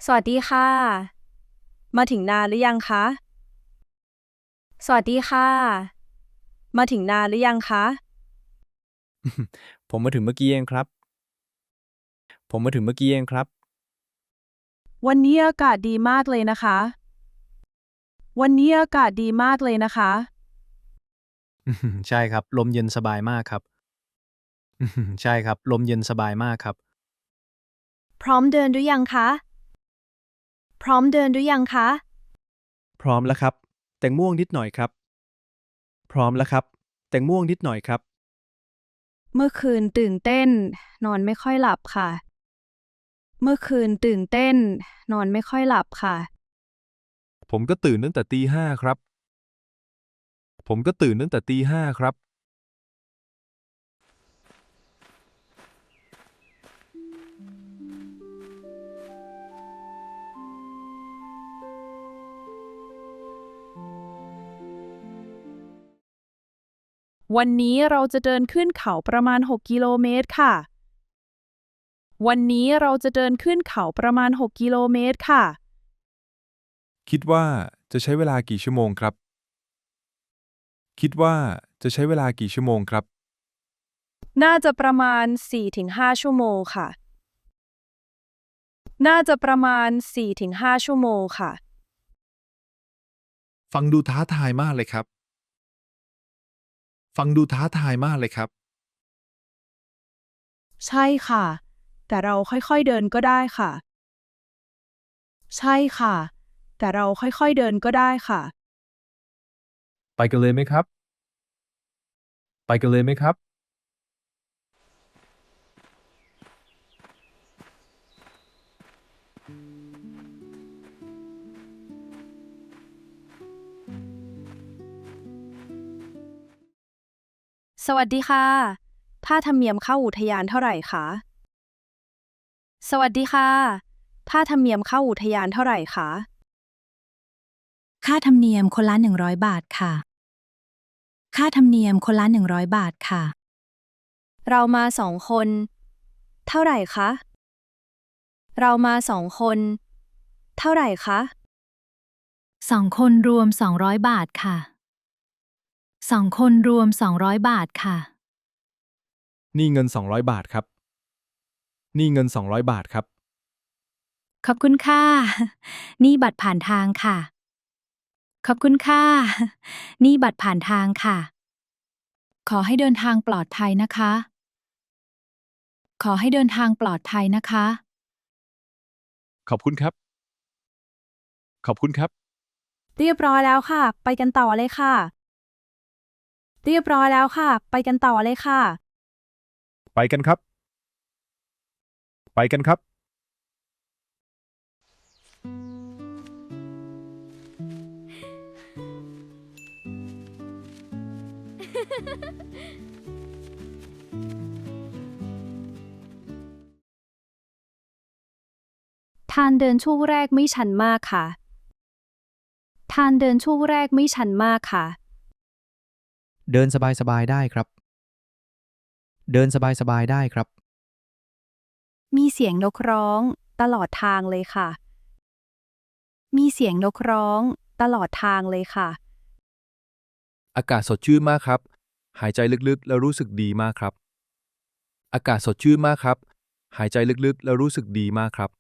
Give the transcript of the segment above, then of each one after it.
สวัสดีค่ะ มาถึงนานหรือยังคะ สวัสดีค่ะ มาถึงนานหรือยังคะ ผมมาถึงเมื่อกี้เองครับ ผมมาถึงเมื่อกี้เองครับ วันนี้อากาศดีมากเลยนะคะ วันนี้อากาศดีมากเลยนะคะ ใช่ครับ ลมเย็นสบายมากครับ ใช่ครับ ลมเย็นสบายมากครับ พร้อมเดินหรือยังคะ พร้อมเดินหรือยังคะ พร้อมแล้วครับ แต่ง่วงนิดหน่อยครับ พร้อมแล้วครับ แต่ง่วงนิดหน่อยครับ เมื่อคืนตื่นเต้น นอนไม่ค่อยหลับค่ะ เมื่อคืนตื่นเต้น นอนไม่ค่อยหลับค่ะ ผมก็ตื่นตั้งแต่ตี 5ครับ ผมก็ตื่นตั้งแต่ตี 5ครับ วันนี้เราจะเดินขึ้นเขาประมาณ 6 กิโลเมตรค่ะ วันนี้เราจะเดินขึ้นเขาประมาณ 6 กิโลเมตรค่ะ คิดว่าจะใช้เวลากี่ชั่วโมงครับ คิดว่าจะใช้เวลากี่ชั่วโมงครับ น่าจะประมาณ 4-5 ชั่วโมงค่ะ น่าจะประมาณ 4-5 ชั่วโมงค่ะ ฟังดูท้าทายมากเลยครับ ฟังดูท้าทายมากเลยครับ ใช่ค่ะ แต่เราค่อยๆเดินก็ได้ค่ะ ใช่ค่ะ แต่เราค่อยๆเดินก็ได้ค่ะ ไปกันเลยไหมครับ ไปกันเลยไหมครับ สวัสดีค่ะ ค่าธรรมเนียมเข้าอุทยานเท่าไหร่คะ สวัสดีค่ะ ค่าธรรมเนียมเข้าอุทยานเท่าไหร่คะ ค่าธรรมเนียมคนละ100 บาทค่ะ ค่าธรรมเนียมคนละ100 บาทค่ะ เรามา2 คน เท่าไหร่คะ เรามา2 คน เท่าไหร่คะ 2 คนรวม200 บาทค่ะ2 คนรวม200 บาทค่ะ นี่เงิน200 บาทครับ นี่เงิน200 บาทครับ ขอบคุณค่ะ นี่บัตรผ่านทางค่ะ ขอบคุณค่ะ นี่บัตรผ่านทางค่ะ ขอให้เดินทางปลอดภัยนะคะ ขอให้เดินทางปลอดภัยนะคะ ขอบคุณครับ ขอบคุณครับ เรียบร้อยแล้วค่ะ ไปกันต่อเลยค่ะ เรียบร้อยแล้วค่ะ ไปกันต่อเลยค่ะ ไปกันครับ ไปกันครับ ทางเดินช่วงแรกไม่ชันมากค่ะ ทางเดินช่วงแรกไม่ชันมากค่ะ เดินสบายๆได้ครับ เดินสบายๆได้ครับ มีเสียงนกร้องตลอดทางเลยค่ะ มีเสียงนกร้องตลอดทางเลยค่ะ อากาศสดชื่นมากครับ หายใจลึกๆ แล้วรู้สึกดีมากครับ อากาศสดชื่นมากครับ หายใจลึกๆ แล้วรู้สึกดีมากครับ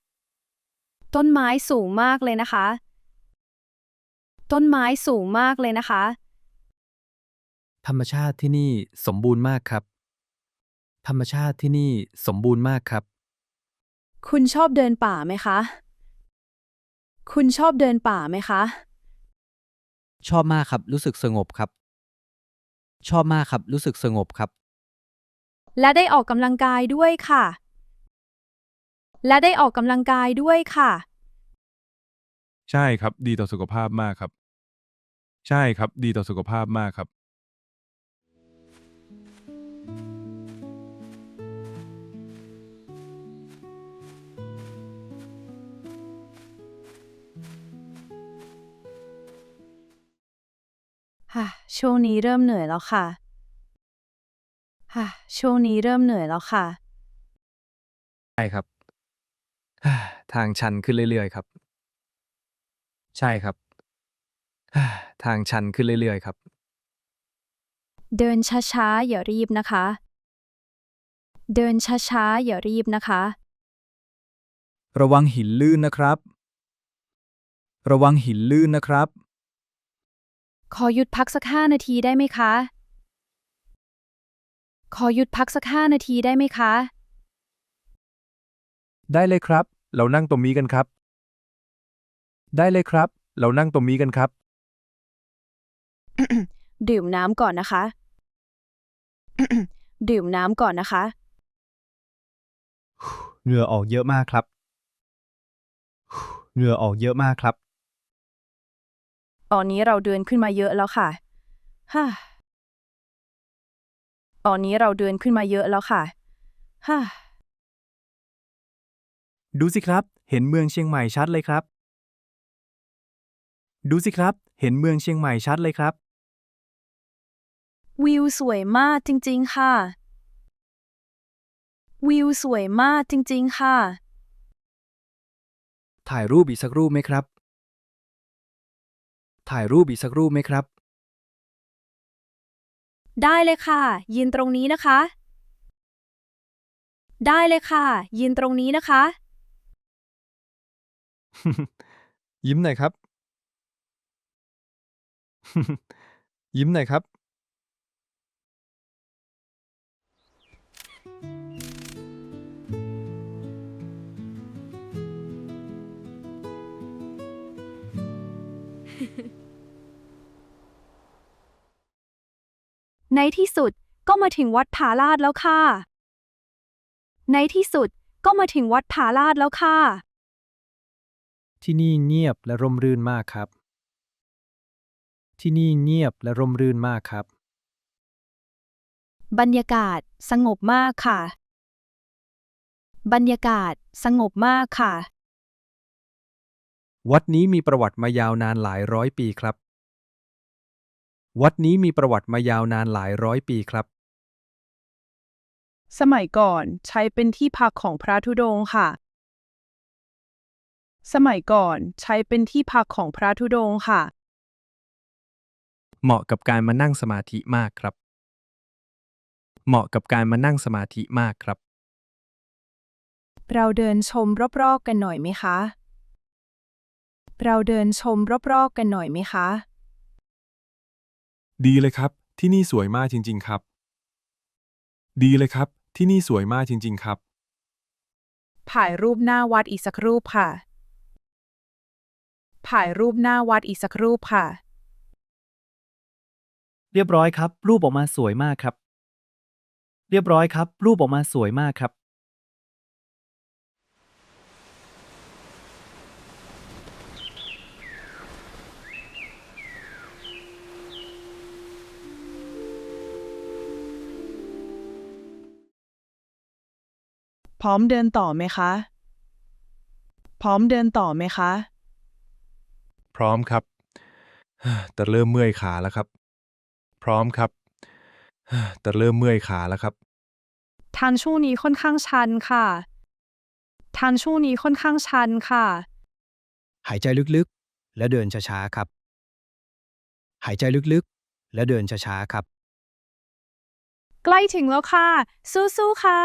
ต้นไม้สูงมากเลยนะคะ ต้นไม้สูงมากเลยนะคะ ธรรมชาติที่นี่สมบูรณ์มากครับ ธรรมชาติที่นี่สมบูรณ์มากครับ คุณชอบเดินป่าไหมคะ คุณชอบเดินป่าไหมคะ ชอบมากครับ รู้สึกสงบครับ ชอบมากครับ รู้สึกสงบครับ และได้ออกกำลังกายด้วยค่ะ และได้ออกกำลังกายด้วยค่ะ ใช่ครับ ดีต่อสุขภาพมากครับ ใช่ครับ ดีต่อสุขภาพมากครับ ค่ะ ช่วงนี้เริ่มเหนื่อยแล้วค่ะ ค่ะ ช่วงนี้เริ่มเหนื่อยแล้วค่ะ ใช่ครับ ท ทางชันขึ้นเรื่อยๆครับ ใช่ครับ ทางชันขึ้นเรื่อยๆครับ เดินช้าๆ อย่ารีบนะคะ เดินช้าๆ อย่ารีบนะคะ ระวังหินลื่นนะครับ ระวังหินลื่นนะครับ ขอหยุดพักสัก5 นาทีได้ไหมคะ ขอหยุดพักสัก5 นาทีได้ไหมคะ ได้เลยครับ เรานั่งตรงนี้กันครับ ได้เลยครับ เรานั่งตรงนี้กันครับ ดื่มน้ำก่อนนะคะ ดื่มน้ำก่อนนะคะ เหงื่อออกเยอะมากครับ เหงื่อออกเยอะมากครับ ตอนนี้เราเดินขึ้นมาเยอะแล้วค่ะฮ่าตอนนี้เราเดินขึ้นมาเยอะแล้วค่ะฮ่า ดูสิครับ เห็นเมืองเชียงใหม่ชัดเลยครับ ดูสิครับ เห็นเมืองเชียงใหม่ชัดเลยครับ วิวสวยมากจริงๆค่ะ วิวสวยมากจริงๆค่ะ ถ่ายรูปอีกสักรูปไหมครับ ถ่ายรูปอีกสักรูปไหมครับ ได้เลยค่ะ ยืนตรงนี้นะคะ ได้เลยค่ะ ยืนตรงนี้นะคะ ยิ้มหน่อยครับ ยิ้มหน่อยครับ ในที่สุดก็มาถึงวัดผาลาดแล้วค่ะ ในที่สุดก็มาถึงวัดผาลาดแล้วค่ะ ที่นี่เงียบและร่มรื่นมากครับ ที่นี่เงียบและร่มรื่นมากครับ บรรยากาศสงบมากค่ะ บรรยากาศสงบมากค่ะ วัดนี้มีประวัติมายาวนานหลายร้อยปีครับ วัดนี้มีประวัติมายาวนานหลายร้อยปีครับ สมัยก่อนใช้เป็นที่พักของพระธุดงค์ค่ะ สมัยก่อนใช้เป็นที่พักของพระธุดงค์ค่ะ เหมาะกับการมานั่งสมาธิมากครับ เหมาะกับการมานั่งสมาธิมากครับ เราเดินชมรอบๆกันหน่อยไหมคะ เราเดินชมรอบๆกันหน่อยไหมคะ ดีเลยครับ ที่นี่สวยมากจริงๆครับ ดีเลยครับ ที่นี่สวยมากจริงๆครับ ถ่ายรูปหน้าวัดอีกสักรูปค่ะ ถ่ายรูปหน้าวัดอีกสักรูปค่ะ เรียบร้อยครับ รูปออกมาสวยมากครับ เรียบร้อยครับ รูปออกมาสวยมากครับ พร้อมเดินต่อไหมคะ พร้อมเดินต่อไหมคะ พร้อมครับ แต่เริ่มเมื่อยขาแล้วครับ พร้อมครับ แต่เริ่มเมื่อยขาแล้วครับ ทางช่วงนี้ค่อนข้างชันค่ะ ทางช่วงนี้ค่อนข้างชันค่ะ หายใจลึกๆ และเดินช้าๆ ครับ หายใจลึกๆ และเดินช้าๆ ครับ ใกล้ถึงแล้วค่ะ สู้ๆค่ะ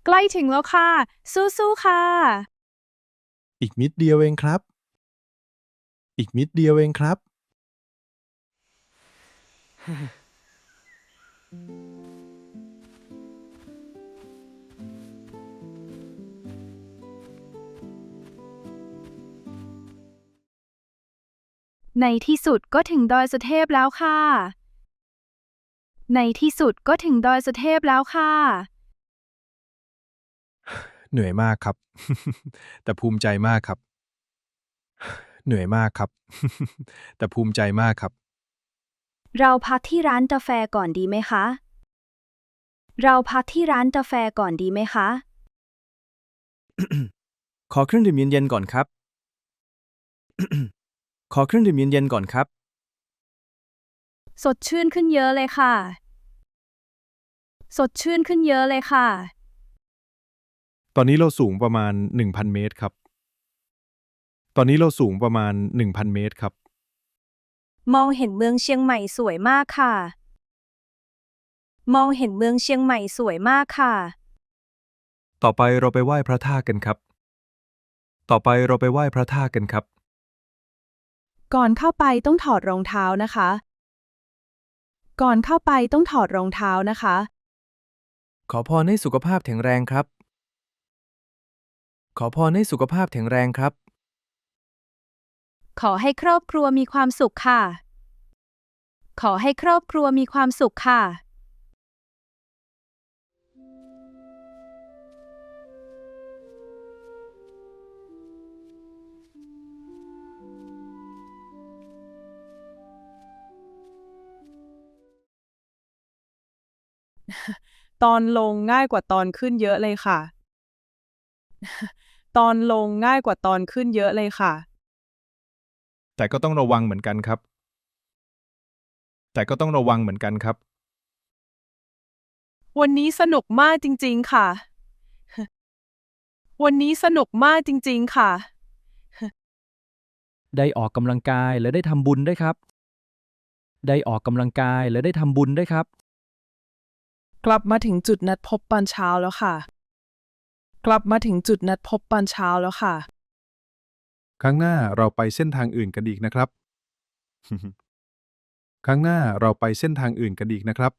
ใกล้ถึงแล้วค่ะ สู้ๆค่ะ อีกนิดเดียวเองครับ อีกนิดเดียวเองครับ ในที่สุดก็ถึงดอยสุเทพแล้วค่ะ ในที่สุดก็ถึงดอยสุเทพแล้วค่ะ เหนื่อยมากครับ แต่ภูมิใจมากครับ เหนื่อยมากครับ แต่ภูมิใจมากครับ เราพักที่ร้านกาแฟก่อนดีไหมคะ เราพักที่ร้านกาแฟก่อนดีไหมคะ ขอเครื่องดื่มเย็นๆก่อนครับ ขอเครื่องดื่มเย็นๆก่อนครับ สดชื่นขึ้นเยอะเลยค่ะ สดชื่นขึ้นเยอะเลยค่ะ ตอนนี้เราสูงประมาณ 1,000 เมตรครับ ตอนนี้เราสูงประมาณ 1,000 เมตรครับ มองเห็นเมืองเชียงใหม่สวยมากค่ะ มองเห็นเมืองเชียงใหม่สวยมากค่ะ ต่อไปเราไปไหว้พระธาตุกันครับ ต่อไปเราไปไหว้พระธาตุกันครับ ก่อนเข้าไปต้องถอดรองเท้านะคะ ก่อนเข้าไปต้องถอดรองเท้านะคะ ขอพรให้สุขภาพแข็งแรงครับ ขอพรให้สุขภาพแข็งแรงครับ ขอให้ครอบครัวมีความสุขค่ะ ขอให้ครอบครัวมีความสุขค่ะ ตอนลงง่ายกว่าตอนขึ้นเยอะเลยค่ะ ตอนลงง่ายกว่าตอนขึ้นเยอะเลยค่ะ แต่ก็ต้องระวังเหมือนกันครับ แต่ก็ต้องระวังเหมือนกันครับ วันนี้สนุกมากจริงๆค่ะ วันนี้สนุกมากจริงๆค่ะ ได้ออกกำลังกายและได้ทำบุญด้วยครับ ได้ออกกำลังกายและได้ทำบุญด้วยครับ กลับมาถึงจุดนัดพบตอนเช้าแล้วค่ะ กลับมาถึงจุดนัดพบตอนเช้าแล้วค่ะ ครั้งหน้าเราไปเส้นทางอื่นกันอีกนะครับ ครั้งหน้าเราไปเส้นทางอื่นกันอีกนะครับ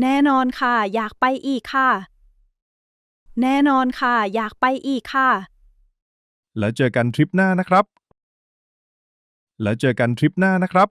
แน่นอนค่ะ อยากไปอีกค่ะ แน่นอนค่ะ อยากไปอีกค่ะ แล้วเจอกันทริปหน้านะครับ แล้วเจอกันทริปหน้านะครับ